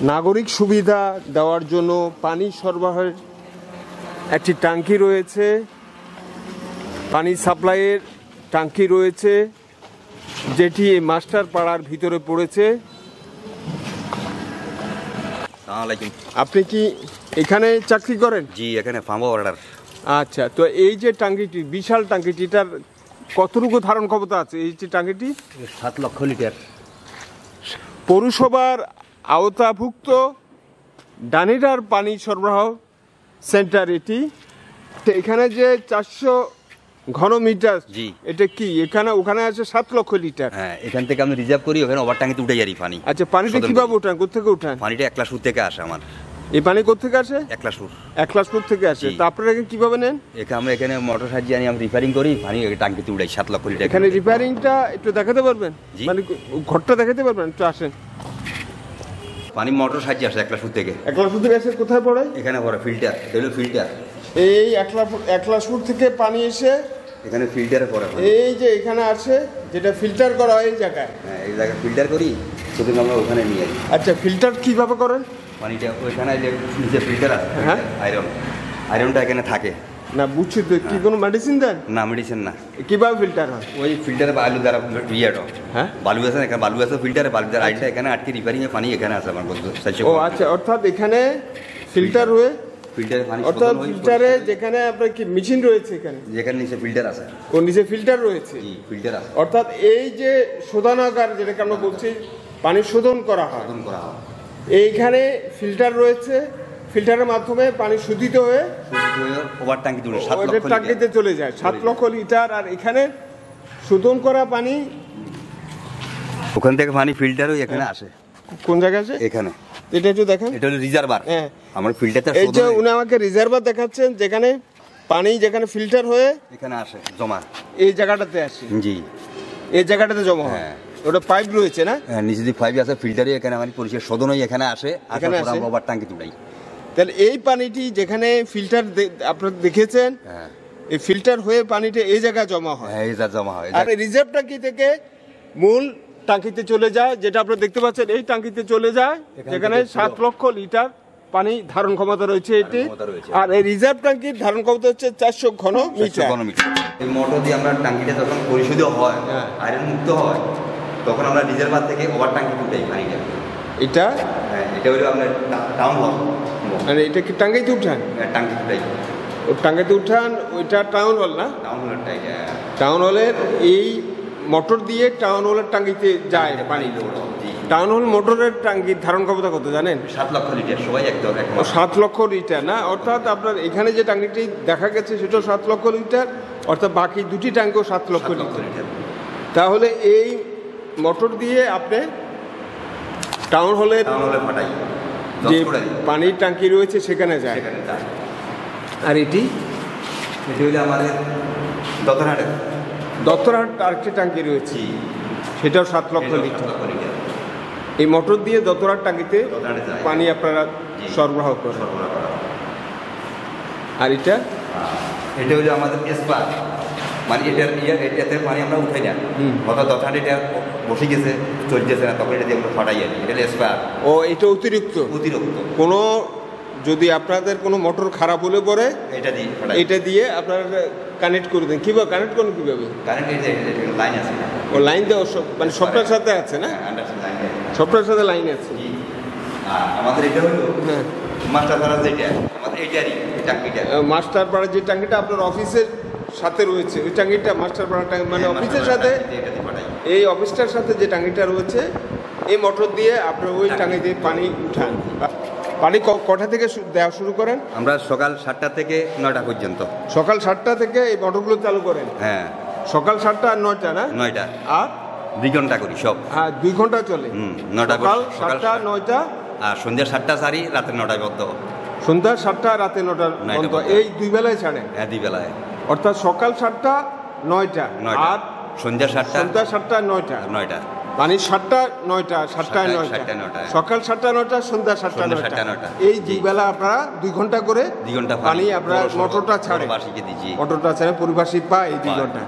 নাগরিক সুবিধা দেওয়ার জন্য পানি সরবরাহের একটি ট্যাঙ্কি রয়েছে, পানি সাপ্লাইয়ের ট্যাঙ্কি রয়েছে, যেটি মাস্টার পাড়ার ভিতরে পড়েছে। আপনি কি এখানে চাকরি করেন? জি, এখানে ফার্ম অর্ডার। আচ্ছা, তো এই যে ট্যাঙ্কিটি, বিশাল ট্যাঙ্কিটিটার কতটুকু ধারণ ক্ষমতা আছে? এই যে ট্যাঙ্কিটি 7 লক্ষ লিটার। পৌরসভার আওতাভুক্ত ডানিডার পানি সরবরাহ সেন্টার এটি। এখানে যে 400 ঘনমিটার, জি, এটা কি এখানে ওখানে আছে 7 লক্ষ লিটার। হ্যাঁ, এখান থেকে আমি রিজার্ভ করি, ওখানে ওভার ট্যাঙ্কিতে উঠে যাই পানি। আচ্ছা, পানিটা কিভাবে উঠান, কোথেকে উঠান? পানিটা একলাসপুর থেকে আসে। আমার এই পানি কোথেকে আসে? একলাসপুর থেকে আসে। তো আপনারা কিভাবে নেন? আমরা এখানে মোটর সাহায্যে আনি, আমি রিপেয়ারিং করি, পানি ট্যাঙ্কিতে উঠাই 7 লক্ষ লিটার। এখানে রিপেয়ারিংটা একটু দেখাতে পারবেন? মানে ঘরটা দেখাতে পারবেন? একটু আসেন। পানি মোটর সাহায্যে আসে একলাসপুর থেকে। একলাসপুর থেকে আসে কোথায় পড়ে? এখানে পড়ে ফিল্টার, এটা হলো ফিল্টার। এই একলাসপুর থেকে পানি এসে এখানে ফিল্টারে পড়ে। এই যে এখানে আছে যেটা ফিল্টার করা হয় এই জায়গায়। হ্যাঁ, এই জায়গায় ফিল্টার করি, শুধু আমরা ওখানে নিয়ে যাই। আচ্ছা, ফিল্টার কিভাবে করেন? পানিটা ওইখানে নিচে ফিল্টার আছে, হ্যাঁ, আয়রনটা এখানে থাকে না। বুঝছি তো, কি কোনো মেডিসিন দেন? না, মেডিসিন না। কিভাবে ফিল্টার হয়? ওই ফিল্টারে বালু দ্বারা ইয়েটা, হ্যাঁ, বালু আছে এখানে, বালু আছে ফিল্টারে, বালু দ্বারা আইনটা এখানে আটকে রিপেয়ারিং এর পানি এখানে আছে আমার বন্ধু। ও আচ্ছা, অর্থাৎ এখানে ফিল্টার হয়ে ফিল্টারে পানি, অর্থাৎ ফিল্টারে যেখানে আপনার কি মেশিন রয়েছে এখানে, যেখানে নিচে ফিল্টার আছে। ও নিচে ফিল্টার রয়েছে? জি, ফিল্টার আছে। অর্থাৎ এই যে শোধনাগার যেটাকে আমরা বলছি পানি শোধন করা হয়, এইখানে ফিল্টার রয়েছে, ফিল্টারের মাধ্যমে পানি শোধিত হয়ে ওভার ট্যাঙ্কিতে চলে যায় 7 লক্ষ লিটার। আর এখানে শোধন করা পানি ওখান থেকে পানি ফিল্টার হয়ে এখানে আসে। কোন জায়গায় আছে? এখানে। এটা একটু দেখেন। এটা হলো রিজার্ভার। হ্যাঁ, আমার ফিল্টারটা এই যে উনি আমাকে রিজার্ভার দেখাচ্ছেন, যেখানে পানি যেখানে ফিল্টার হয়ে এখানে আসে জমা, এই জায়গাটাতে আসে। জি, এই জায়গাটাতে জমা হয়। ওটা পাইপ রয়েছে না? হ্যাঁ, নিচে যে পাইপ আছে ফিল্টারে এখানে পানি পরিষ্কার শোধন হয়ে এখানে আসে, আসার পর আমরা ওভার ট্যাঙ্কিতে উঠাই। তাহলে এই পানিটি যেখানে ফিল্টার আপনারা দেখেছেন, হ্যাঁ, এই ফিল্টার হয়ে পানিটা এই জায়গায় জমা হয়। হ্যাঁ, এই জায়গায় জমা হয়। আর এই রিজার্ভ ট্যাঙ্কি থেকে মূল ট্যাঙ্কিতে চলে যায়, যেটা আপনারা দেখতে পাচ্ছেন এই ট্যাঙ্কিতে চলে যায়, যেখানে 7 লক্ষ লিটার পানি ধারণ ক্ষমতা রয়েছে এটি। আর এই রিজার্ভ ট্যাঙ্কির ধারণ ক্ষমতা হচ্ছে 400 ঘনমিটার। এই মোটর দিয়ে আমরা ট্যাঙ্কিটা যখন পরিশোধিত হয়, আয়রন মুক্ত হয়, তখন আমরা রিজার্ভার থেকে ওভার ট্যাঙ্কিতে উঠাই পানিটা। এটা হ্যাঁ, এটা হলো আপনার টাউন হল। মানে এটা কি টাঙ্গাইতে উঠান? ট্যাঙ্কিতে উঠাই। ও টাঙ্গাইতে উঠান, ওইটা টাউন হল না? টাউন হলটাই। টাউন হলের এই মোটর দিয়ে টাউন হলের টাঙ্গিতে যায় পানি। টাউন হল মোটরের টাঙ্গির ধারণ ক্ষমতা কত জানেন? 7 লক্ষ লিটার। সবাই একদম 7 লক্ষ লিটার না? অর্থাৎ আপনার এখানে যে টাঙ্গিটি দেখা গেছে সেটাও 7 লক্ষ লিটার, অর্থাৎ বাকি দুটি ট্যাঙ্কও 7 লক্ষ লিটার। তাহলে এই মোটর দিয়ে আপনি টাউন হলে পাঠাই, যে পানির ট্যাঙ্কি রয়েছে সেখানে যায়। আর এটি হলো আমাদের দত্তরহাট আরেকটি ট্যাঙ্কি রয়েছে, সেটাও 7 লক্ষ লিটার। এই মোটর দিয়ে দত্তরহাট ট্যাঙ্কিতে পানি আপনারা সরবরাহ করেন। আর এটা হলো আমাদের এসপার, মানে এটাতে পানি আমরা উঠাই না, অর্থাৎ দত্তরহাট এটা বসে গেছে, চলতেছে না, তখন এটা দিয়ে আমরা ফাটাই আনি। এটা এসপার। ও, এটা অতিরিক্ত কোনো, যদি আপনাদের কোনো মোটর খারাপ হলে পরে এটা দিয়ে আপনারা কানেক্ট করে দেন। কিভাবে কানেক্ট করেন? কিভাবে লাইন আছে? ও, লাইন দেওয়া মানে সবটার সাথে আছে না? সবটার সাথে লাইন আছে। আমাদের এটা হলো মাস্টার পাড়া, যেটা আমাদের এইটারই ট্যাঙ্কিটা। মাস্টার পাড়া যে ট্যাঙ্কিটা আপনার অফিসের সাথে রয়েছে, ওই ট্যাঙ্কিটা মাস্টার পাড়া ট্যাঙ্কি, মানে অফিসের সাথে, এই অফিসটার সাথে যে ট্যাঙ্কিটা রয়েছে, এই মোটর দিয়ে আপনার ওই ট্যাঙ্কিতে পানি উঠান। পানি কটা থেকে দেওয়া শুরু করেন? আমরা সকাল 7টা থেকে 9টা পর্যন্ত। সকাল 7টা থেকে এই মোটরগুলো চালু করেন? হ্যাঁ, সকাল 7টা আর 9টা না? 9টা। আর 2 ঘন্টা করি সব। হ্যাঁ, 2 ঘন্টা চলে। 9টা সকাল 7টা 9টা, আর সন্ধ্যা 7টা সারি, রাতে 9টায় বন্ধ। সন্ধ্যা 7টা রাতে 9টা বন্ধ। এই 2 বেলায় ছাড়েন? হ্যাঁ, 2 বেলায়। অর্থাৎ সকাল 7টা 9টা আর সন্ধ্যা 7টা 9টা। মানে 7টা 9টা, 7টায় 9টা, সকাল 7টা 9টা, সন্ধ্যা 7টা 9টা। এই 2 বেলা আপনারা 2 ঘন্টা করে পানি আপনারা মোটরটা ছাড়েন, মোটরটা ছাড়েন, পরিবাসী পায় এই 2 ঘন্টা।